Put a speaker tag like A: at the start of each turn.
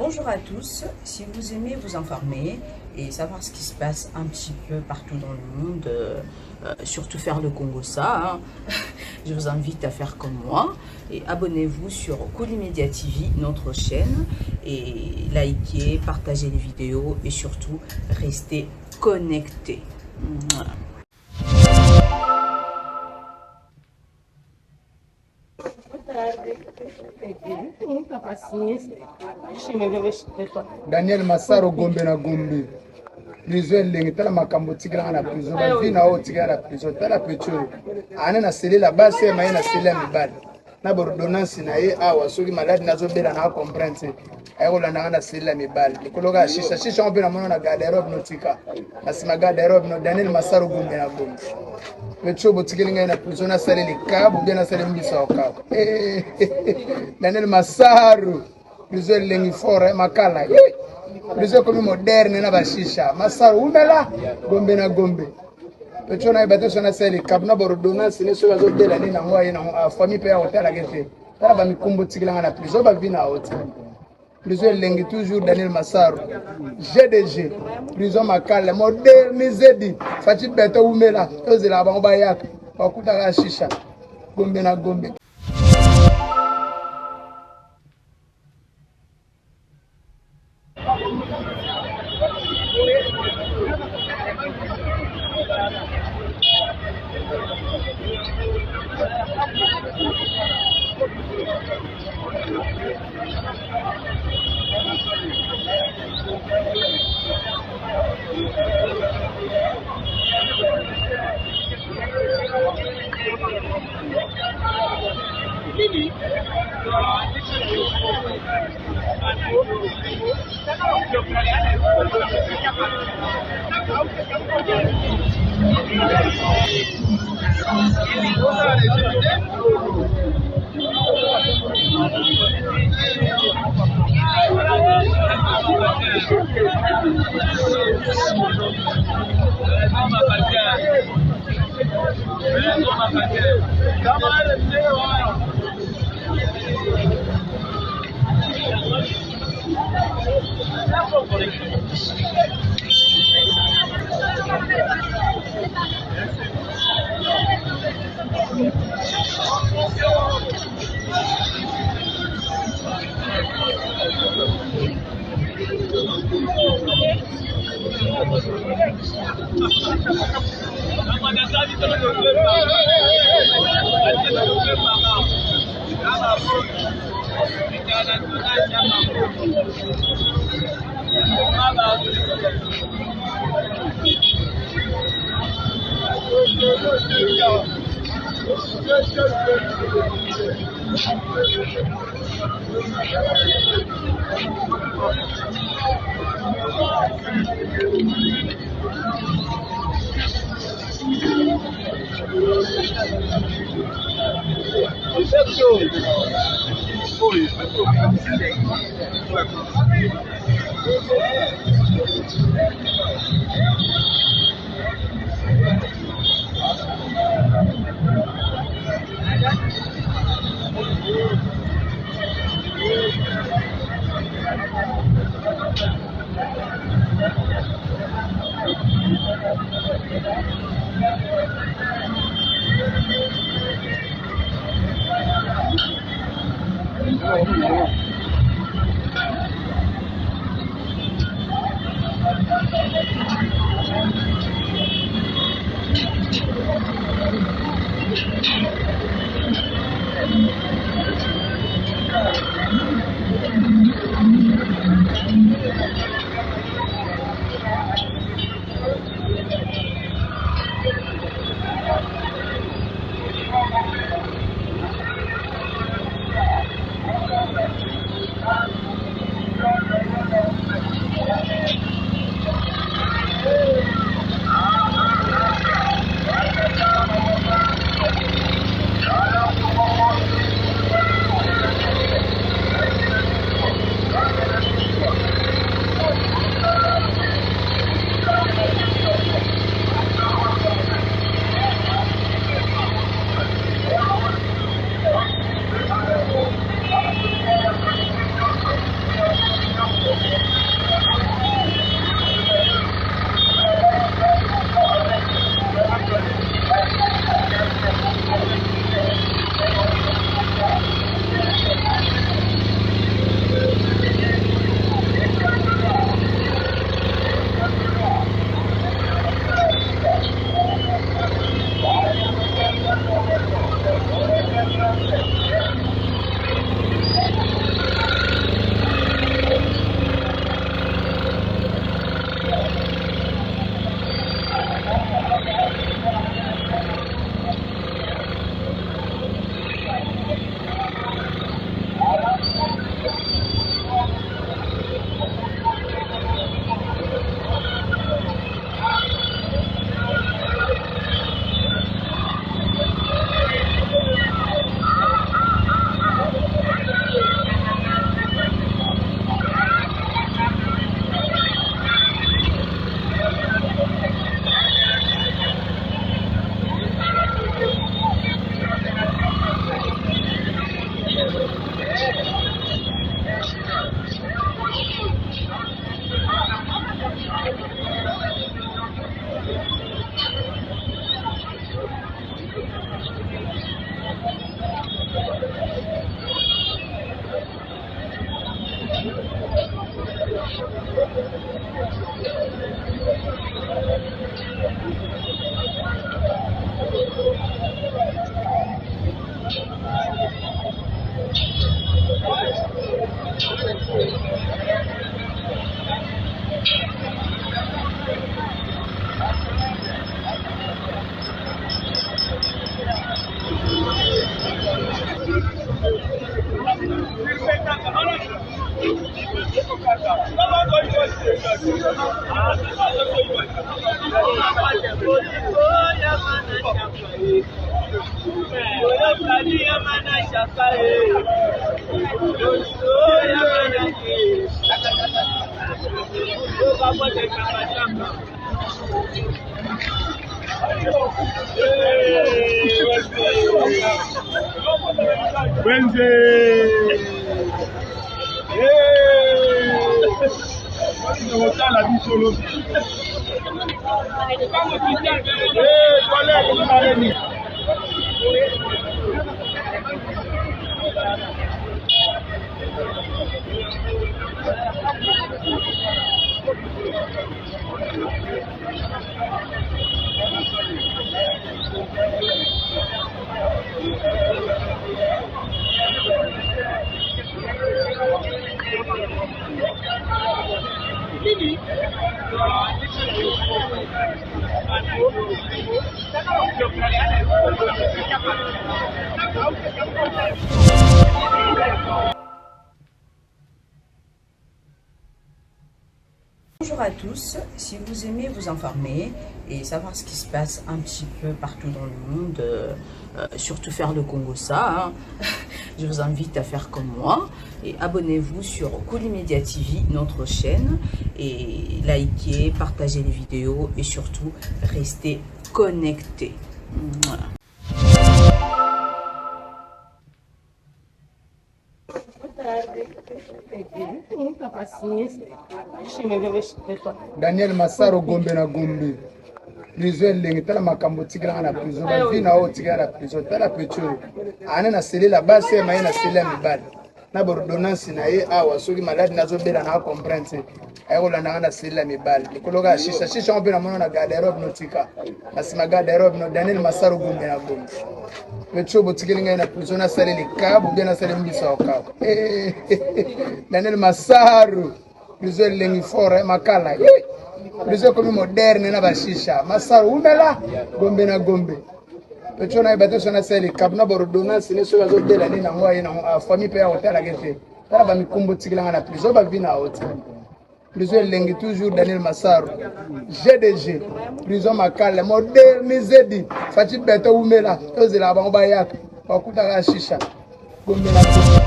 A: Bonjour à tous, si vous aimez vous informer et savoir ce qui se passe un petit peu partout dans le monde, surtout faire le Congo ça, je vous invite à faire comme moi et abonnez-vous sur Colimedia TV, notre chaîne, et likez, partagez les vidéos et surtout restez connectés.
B: Daniel Massaro Gombe na Gombe. Prison lengi tala makambo tikila na prison ba vina o tikila na prison tala pecho. Ana na sele la base ma na sele mibali. Na ordonnance na ye awa soki malade nazo bela na comprendre. Ay ko landa na sele mibali. Nikologa shisha on bena mona na garde-robe notika. Asima garde-robe no Daniel Massaro Gombe na Gombe. Pecho botikila na prison na sele ni kabu bena sele mbisa o kabu. Daniel Massaro prison lengi fora makala. Prison comme moderne na bashisha. Massaro umela Gombe na Gombe. Pecho na bato sona sele kabna ordonnance ne so bazo bela ni na ngwa na famille pe ya hotel agete. Tala ba mikumbo tikila na prison ba vina hotel. Prison lengi toujours Daniel Massaro. GDG prison makala modernisé di fati beto umela tozela ba ngba yaka bakuta ka shisha Gombe na Gombe.
A: Bonjour à tous, si vous aimez vous informer et savoir ce qui se passe un petit peu partout dans le monde, surtout faire le Congo-ça, je vous invite à faire comme moi et abonnez-vous sur Koulimedia TV, notre chaîne, et likez, partagez les vidéos et surtout restez connectés. Voilà.
B: Daniel Massaro Gombe na Gombe. Prison lengi tala makambo tikila na prison. Ba vi na o tikila na prison. Tala pecho. Ane na sele la base ma na sele mibali. Na ordonnance na ye awa soki malade nazo bela na comprendre. Ayo la na sele mibali. Nikologa shisha on pe na mona na garde-robe notika. Asima garde-robe no Daniel Massaro Gombe na Gombe. Pecho botikila na prison na sele le kabu bien na sele mbisa o kabu. Daniel Massaro prison lengi fort makala. Prison comme moderne na bashisha. Massaro umela Gombe na Gombe. Pecho na bato sona sele kabna ordonnance ne so bazo bela ni na ngwa na famille pe ya hotel agete. Tala ba mikumbo tikila na prison ba vina hotel. Prison lengi toujours Daniel Massaro. GDG prison makala modernisé di fati beto umela tozela ba yaka bakuta ka shisha Gombe na Gombe.